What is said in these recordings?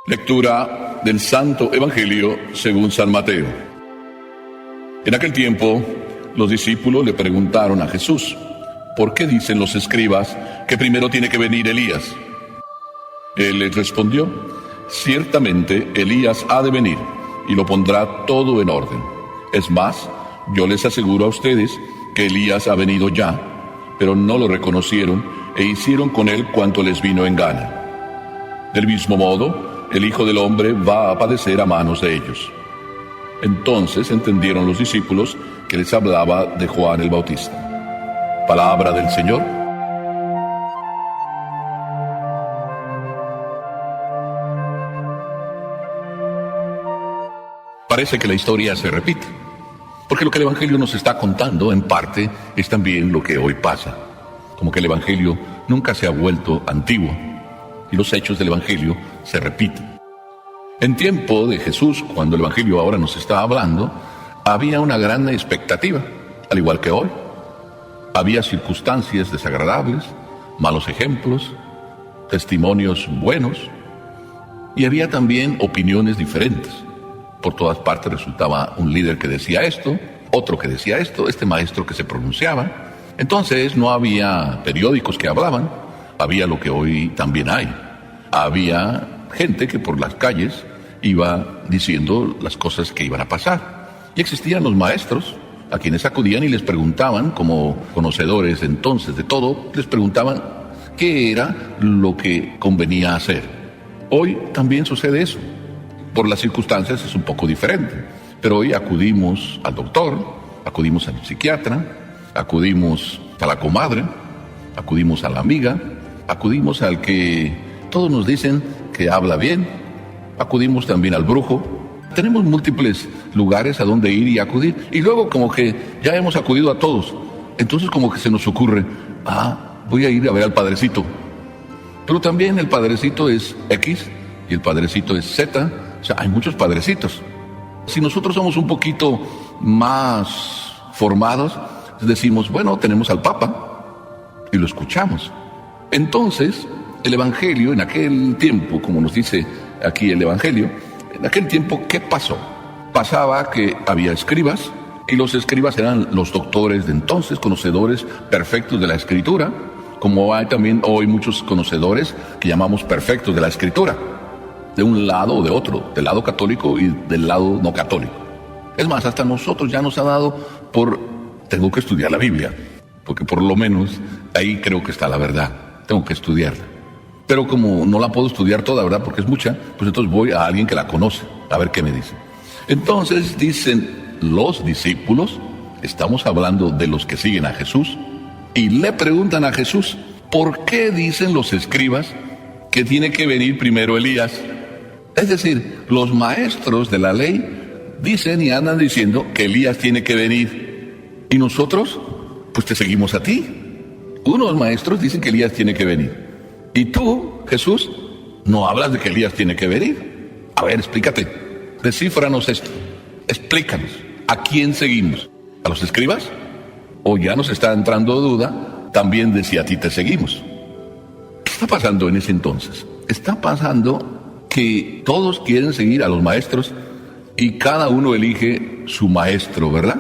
Lectura del Santo Evangelio según San Mateo. En aquel tiempo, los discípulos le preguntaron a Jesús: ¿por qué dicen los escribas que primero tiene que venir Elías? Él les respondió: ciertamente Elías ha de venir y lo pondrá todo en orden. Es más, yo les aseguro a ustedes que Elías ha venido ya, pero no lo reconocieron e hicieron con él cuanto les vino en gana. Del mismo modo, el Hijo del Hombre va a padecer a manos de ellos. Entonces entendieron los discípulos que les hablaba de Juan el Bautista. Palabra del Señor. Parece que la historia se repite, porque lo que el Evangelio nos está contando, en parte, es también lo que hoy pasa. Como que el Evangelio nunca se ha vuelto antiguo, y los hechos del Evangelio se repiten. En tiempo de Jesús, cuando el Evangelio ahora nos está hablando, había una gran expectativa, al igual que hoy. Había circunstancias desagradables, malos ejemplos, testimonios buenos, y había también opiniones diferentes. Por todas partes resultaba un líder que decía esto, otro que decía esto, este maestro que se pronunciaba. Entonces no había periódicos que hablaban, había lo que hoy también hay. Había gente que por las calles iba diciendo las cosas que iban a pasar. Y existían los maestros a quienes acudían y les preguntaban, como conocedores entonces de todo, les preguntaban qué era lo que convenía hacer. Hoy también sucede eso. Por las circunstancias es un poco diferente, pero hoy acudimos al doctor, acudimos al psiquiatra, acudimos a la comadre, acudimos a la amiga, acudimos al que todos nos dicen que habla bien, acudimos también al brujo. Tenemos múltiples lugares a donde ir y acudir, y luego como que ya hemos acudido a todos, entonces como que se nos ocurre: voy a ir a ver al padrecito. Pero también el padrecito es X y el padrecito es Z. O sea, hay muchos padrecitos. Si nosotros somos un poquito más formados, decimos: bueno, tenemos al Papa, y lo escuchamos. Entonces, el Evangelio, en aquel tiempo, como nos dice aquí el Evangelio, en aquel tiempo, ¿qué pasó? Pasaba que había escribas, y los escribas eran los doctores de entonces, conocedores perfectos de la Escritura, como hay también hoy muchos conocedores que llamamos perfectos de la Escritura, de un lado o de otro, del lado católico y del lado no católico. Es más, hasta nosotros ya nos ha dado tengo que estudiar la Biblia, porque por lo menos ahí creo que está la verdad, tengo que estudiarla. Pero como no la puedo estudiar toda, ¿verdad?, porque es mucha, pues entonces voy a alguien que la conoce, a ver qué me dice. Entonces dicen los discípulos, estamos hablando de los que siguen a Jesús, y le preguntan a Jesús: ¿por qué dicen los escribas que tiene que venir primero Elías? Es decir, los maestros de la ley dicen y andan diciendo que Elías tiene que venir. Y nosotros, pues te seguimos a ti. Unos maestros dicen que Elías tiene que venir. Y tú, Jesús, no hablas de que Elías tiene que venir. A ver, explícate. Descífranos esto. Explícanos. ¿A quién seguimos? ¿A los escribas? ¿O ya nos está entrando duda también de si a ti te seguimos? ¿Qué está pasando en ese entonces? Está pasando que todos quieren seguir a los maestros y cada uno elige su maestro, ¿verdad?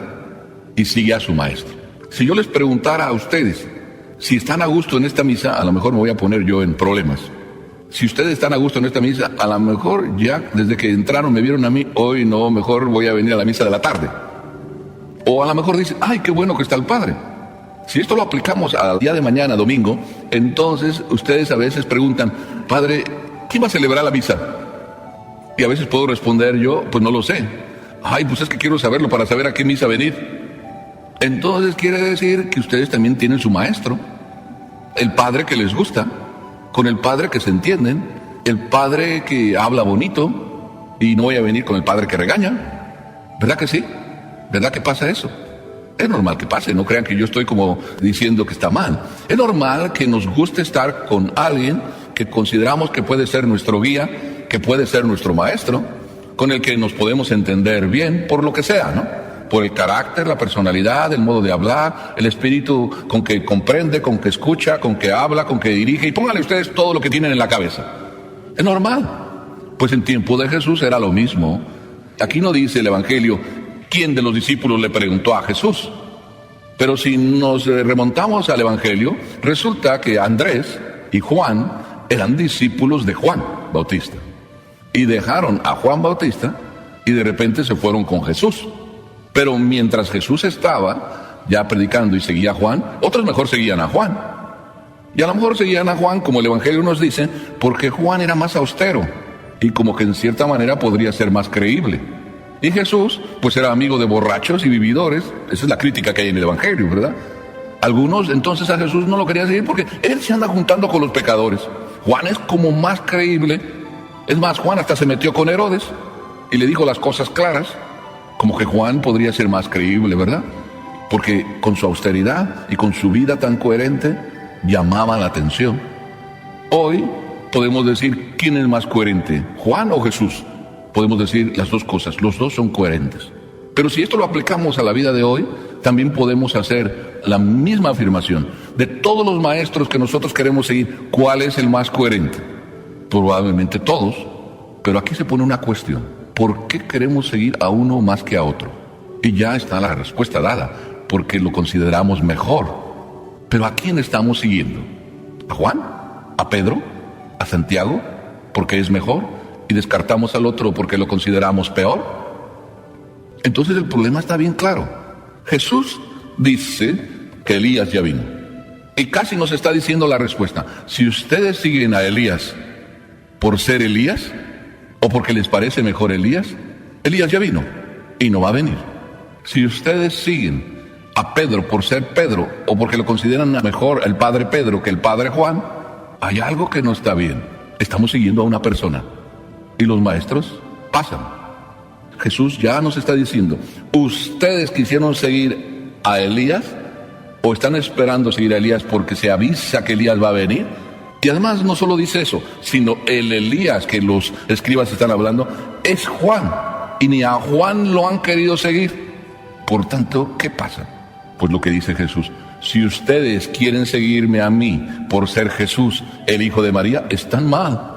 Y sigue a su maestro. Si yo les preguntara a ustedes si están a gusto en esta misa, a lo mejor me voy a poner yo en problemas. Si ustedes están a gusto en esta misa, a lo mejor ya desde que entraron me vieron a mí: hoy no, mejor voy a venir a la misa de la tarde. O a lo mejor dicen: ¡ay, qué bueno que está el Padre! Si esto lo aplicamos al día de mañana, domingo, entonces ustedes a veces preguntan: Padre, ¿quién va a celebrar la misa? Y a veces puedo responder yo: pues no lo sé. Ay, pues es que quiero saberlo para saber a qué misa venir. Entonces quiere decir que ustedes también tienen su maestro, el padre que les gusta, con el padre que se entienden, el padre que habla bonito, y no voy a venir con el padre que regaña. ¿Verdad que sí? ¿Verdad que pasa eso? Es normal que pase, no crean que yo estoy como diciendo que está mal. Es normal que nos guste estar con alguien que consideramos que puede ser nuestro guía, que puede ser nuestro maestro, con el que nos podemos entender bien, por lo que sea, ¿no? Por el carácter, la personalidad, el modo de hablar, el espíritu con que comprende, con que escucha, con que habla, con que dirige, y pónganle ustedes todo lo que tienen en la cabeza. Es normal. Pues en tiempo de Jesús era lo mismo. Aquí no dice el Evangelio quién de los discípulos le preguntó a Jesús. Pero si nos remontamos al Evangelio, resulta que Andrés y Juan eran discípulos de Juan Bautista. Y dejaron a Juan Bautista y de repente se fueron con Jesús. Pero mientras Jesús estaba ya predicando y seguía a Juan, otros mejor seguían a Juan. Y a lo mejor seguían a Juan, como el Evangelio nos dice, porque Juan era más austero y como que en cierta manera podría ser más creíble. Y Jesús, pues era amigo de borrachos y vividores. Esa es la crítica que hay en el Evangelio, ¿verdad? Algunos entonces a Jesús no lo querían seguir porque él se anda juntando con los pecadores. Juan es como más creíble. Es más, Juan hasta se metió con Herodes y le dijo las cosas claras. Como que Juan podría ser más creíble, ¿verdad? Porque con su austeridad y con su vida tan coherente llamaba la atención. Hoy podemos decir quién es más coherente, Juan o Jesús. Podemos decir las dos cosas, los dos son coherentes. Pero si esto lo aplicamos a la vida de hoy, también podemos hacer la misma afirmación. De todos los maestros que nosotros queremos seguir, ¿cuál es el más coherente? Probablemente todos, pero aquí se pone una cuestión. ¿Por qué queremos seguir a uno más que a otro? Y ya está la respuesta dada, porque lo consideramos mejor. Pero ¿a quién estamos siguiendo? ¿A Juan? ¿A Pedro? ¿A Santiago? ¿Porque es mejor? ¿Y descartamos al otro porque lo consideramos peor? Entonces el problema está bien claro. Jesús dice que Elías ya vino. Y casi nos está diciendo la respuesta. Si ustedes siguen a Elías por ser Elías, o porque les parece mejor Elías, Elías ya vino y no va a venir. Si ustedes siguen a Pedro por ser Pedro, o porque lo consideran mejor el padre Pedro que el padre Juan, hay algo que no está bien. Estamos siguiendo a una persona. Y los maestros pasan. Jesús ya nos está diciendo, ¿ustedes quisieron seguir a Elías? ¿O están esperando seguir a Elías porque se avisa que Elías va a venir? Y además no solo dice eso, sino el Elías que los escribas están hablando es Juan. Y ni a Juan lo han querido seguir. Por tanto, ¿qué pasa? Pues lo que dice Jesús, si ustedes quieren seguirme a mí por ser Jesús, el hijo de María, están mal.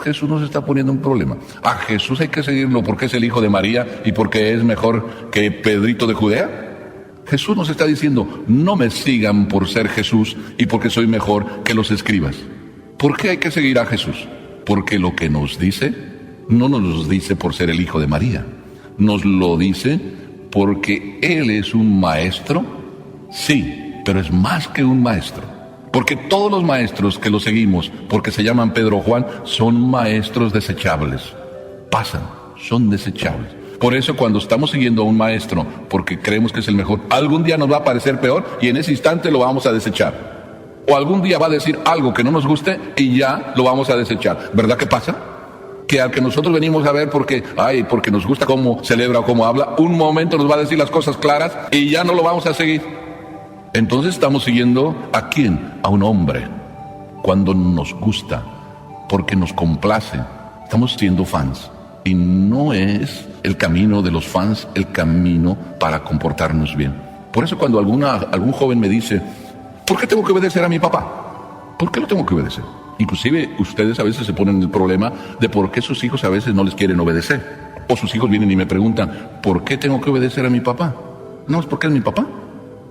Jesús nos está poniendo un problema. A Jesús hay que seguirlo porque es el hijo de María y porque es mejor que Pedrito de Judea. Jesús nos está diciendo, no me sigan por ser Jesús y porque soy mejor que los escribas. ¿Por qué hay que seguir a Jesús? Porque lo que nos dice, no nos lo dice por ser el hijo de María. Nos lo dice porque Él es un maestro, sí, pero es más que un maestro. Porque todos los maestros que lo seguimos, porque se llaman Pedro o Juan, son maestros desechables. Pasan, son desechables. Por eso cuando estamos siguiendo a un maestro, porque creemos que es el mejor, algún día nos va a parecer peor y en ese instante lo vamos a desechar. O algún día va a decir algo que no nos guste y ya lo vamos a desechar. ¿Verdad que pasa? Que al que nosotros venimos a ver porque nos gusta cómo celebra o cómo habla, un momento nos va a decir las cosas claras y ya no lo vamos a seguir. Entonces estamos siguiendo ¿a quién? A un hombre. Cuando nos gusta, porque nos complace, estamos siendo fans. Y no es el camino de los fans el camino para comportarnos bien. Por eso cuando algún joven me dice, ¿por qué tengo que obedecer a mi papá? ¿Por qué lo tengo que obedecer? Inclusive ustedes a veces se ponen el problema de por qué sus hijos a veces no les quieren obedecer. O sus hijos vienen y me preguntan, ¿por qué tengo que obedecer a mi papá? No, es porque es mi papá.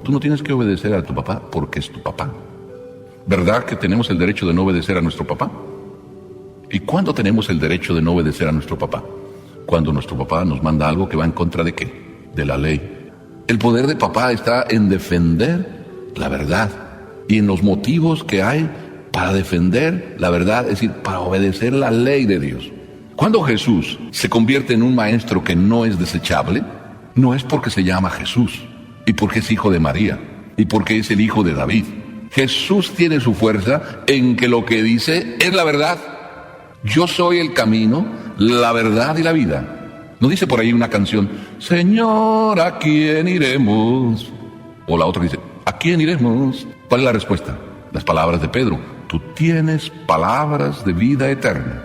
Tú no tienes que obedecer a tu papá porque es tu papá. ¿Verdad que tenemos el derecho de no obedecer a nuestro papá? ¿Y cuándo tenemos el derecho de no obedecer a nuestro papá? Cuando nuestro papá nos manda algo que va en contra de ¿qué? De la ley. El poder de papá está en defender la verdad y en los motivos que hay para defender la verdad, es decir, para obedecer la ley de Dios. Cuando Jesús se convierte en un maestro que no es desechable, no es porque se llama Jesús y porque es hijo de María y porque es el hijo de David. Jesús tiene su fuerza en que lo que dice es la verdad. Yo soy el camino, la verdad y la vida. ¿No dice por ahí una canción, Señor, ¿a quién iremos? O la otra dice, ¿a quién iremos? ¿Cuál es la respuesta? Las palabras de Pedro, tú tienes palabras de vida eterna.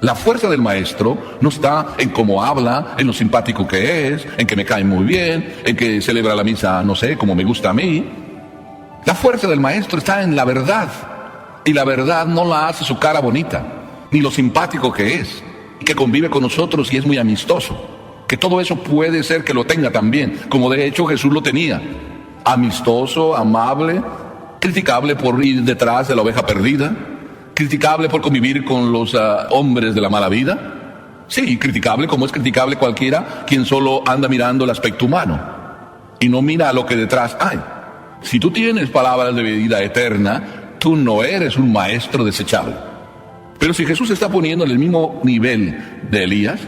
La fuerza del maestro no está en cómo habla, en lo simpático que es, en que me cae muy bien, en que celebra la misa, no sé, como me gusta a mí. La fuerza del maestro está en la verdad. Y la verdad no la hace su cara bonita, ni lo simpático que es. que convive con nosotros y es muy amistoso. Que todo eso puede ser que lo tenga también, como de hecho Jesús lo tenía. Amistoso, amable, criticable por ir detrás de la oveja perdida, criticable por convivir con los hombres de la mala vida. Sí, criticable como es criticable cualquiera quien solo anda mirando el aspecto humano y no mira lo que detrás hay. Si tú tienes palabras de vida eterna, tú no eres un maestro desechable. Pero si Jesús se está poniendo en el mismo nivel de Elías,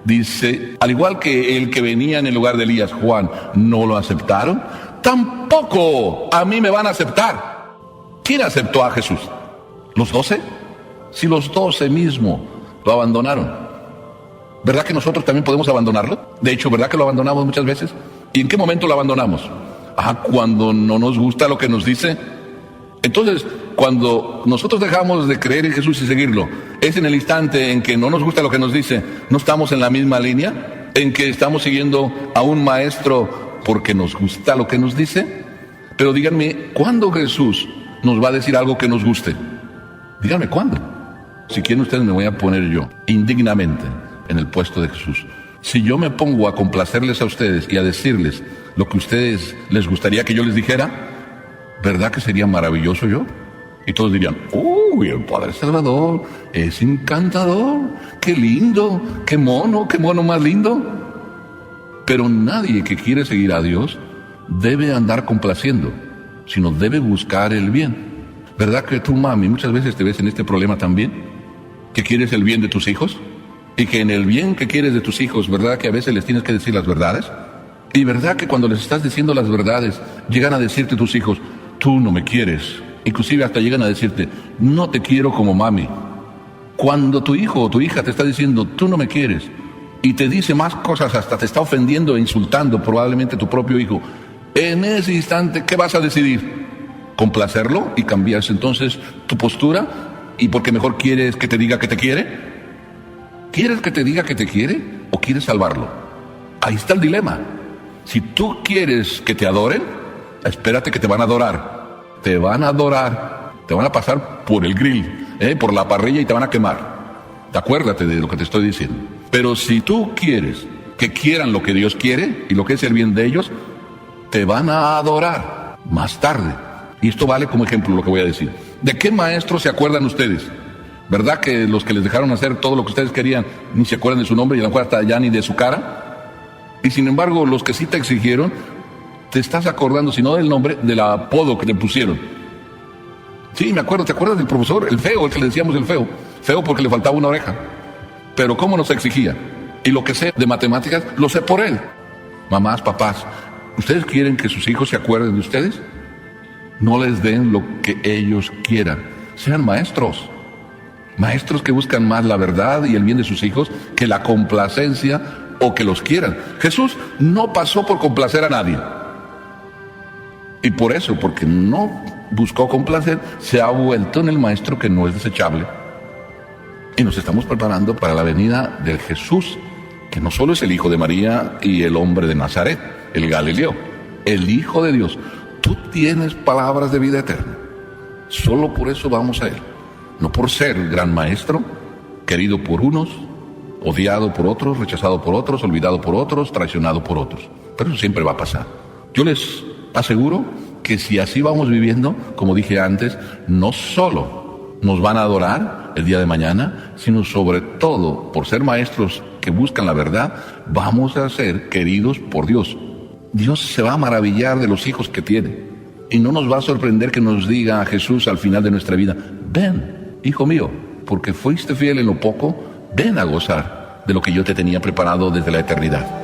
dice, al igual que el que venía en el lugar de Elías, Juan, no lo aceptaron, tampoco a mí me van a aceptar. ¿Quién aceptó a Jesús? ¿Los 12? Si los 12 mismos lo abandonaron. ¿Verdad que nosotros también podemos abandonarlo? De hecho, ¿verdad que lo abandonamos muchas veces? ¿Y en qué momento lo abandonamos? Cuando no nos gusta lo que nos dice. Entonces, cuando nosotros dejamos de creer en Jesús y seguirlo, es en el instante en que no nos gusta lo que nos dice, no estamos en la misma línea, en que estamos siguiendo a un maestro porque nos gusta lo que nos dice. Pero díganme, ¿cuándo Jesús nos va a decir algo que nos guste? Díganme, ¿cuándo? Si quieren ustedes, me voy a poner yo, indignamente, en el puesto de Jesús. Si yo me pongo a complacerles a ustedes y a decirles lo que a ustedes les gustaría que yo les dijera, ¿verdad que sería maravilloso yo? Y todos dirían, uy, el Padre Salvador es encantador, qué lindo, qué mono más lindo. Pero nadie que quiere seguir a Dios debe andar complaciendo, sino debe buscar el bien. ¿Verdad que tú, mami, muchas veces te ves en este problema también? ¿Que quieres el bien de tus hijos? Y que en el bien que quieres de tus hijos, ¿verdad que a veces les tienes que decir las verdades? Y ¿verdad que cuando les estás diciendo las verdades, llegan a decirte tus hijos, tú no me quieres? Inclusive hasta llegan a decirte, no te quiero como mami. Cuando tu hijo o tu hija te está diciendo, tú no me quieres, y te dice más cosas, hasta te está ofendiendo e insultando probablemente tu propio hijo, en ese instante, ¿qué vas a decidir? ¿Complacerlo y cambiarse entonces tu postura? ¿Y porque mejor quieres que te diga que te quiere? ¿Quieres que te diga que te quiere o quieres salvarlo? Ahí está el dilema. Si tú quieres que te adoren, espérate que te van a adorar. Te van a adorar. Te van a pasar por el grill, por la parrilla y te van a quemar. Acuérdate de lo que te estoy diciendo. Pero si tú quieres que quieran lo que Dios quiere y lo que es el bien de ellos, te van a adorar más tarde. Y esto vale como ejemplo lo que voy a decir. ¿De qué maestro se acuerdan ustedes? ¿Verdad que los que les dejaron hacer todo lo que ustedes querían ni se acuerdan de su nombre y a lo mejor hasta ya ni de su cara? Y sin embargo, los que sí te exigieron, te estás acordando, si no del nombre, del apodo que te pusieron. Sí, me acuerdo, ¿te acuerdas del profesor? El feo, el que le decíamos el feo. Feo porque le faltaba una oreja. Pero ¿cómo nos exigía? Y lo que sé de matemáticas, lo sé por él. Mamás, papás, ¿ustedes quieren que sus hijos se acuerden de ustedes? No les den lo que ellos quieran. Sean maestros. Maestros que buscan más la verdad y el bien de sus hijos que la complacencia o que los quieran. Jesús no pasó por complacer a nadie. Y por eso, porque no buscó complacer, se ha vuelto en el maestro que no es desechable. Y nos estamos preparando para la venida del Jesús, que no solo es el hijo de María y el hombre de Nazaret, el Galileo, el Hijo de Dios. Tú tienes palabras de vida eterna. Solo por eso vamos a Él. No por ser gran maestro, querido por unos, odiado por otros, rechazado por otros, olvidado por otros, traicionado por otros. Pero eso siempre va a pasar. Yo les aseguro que si así vamos viviendo, como dije antes, no solo nos van a adorar el día de mañana, sino sobre todo, por ser maestros que buscan la verdad, vamos a ser queridos por Dios. Dios se va a maravillar de los hijos que tiene. Y no nos va a sorprender que nos diga a Jesús al final de nuestra vida, ven, hijo mío, porque fuiste fiel en lo poco, ven a gozar de lo que yo te tenía preparado desde la eternidad.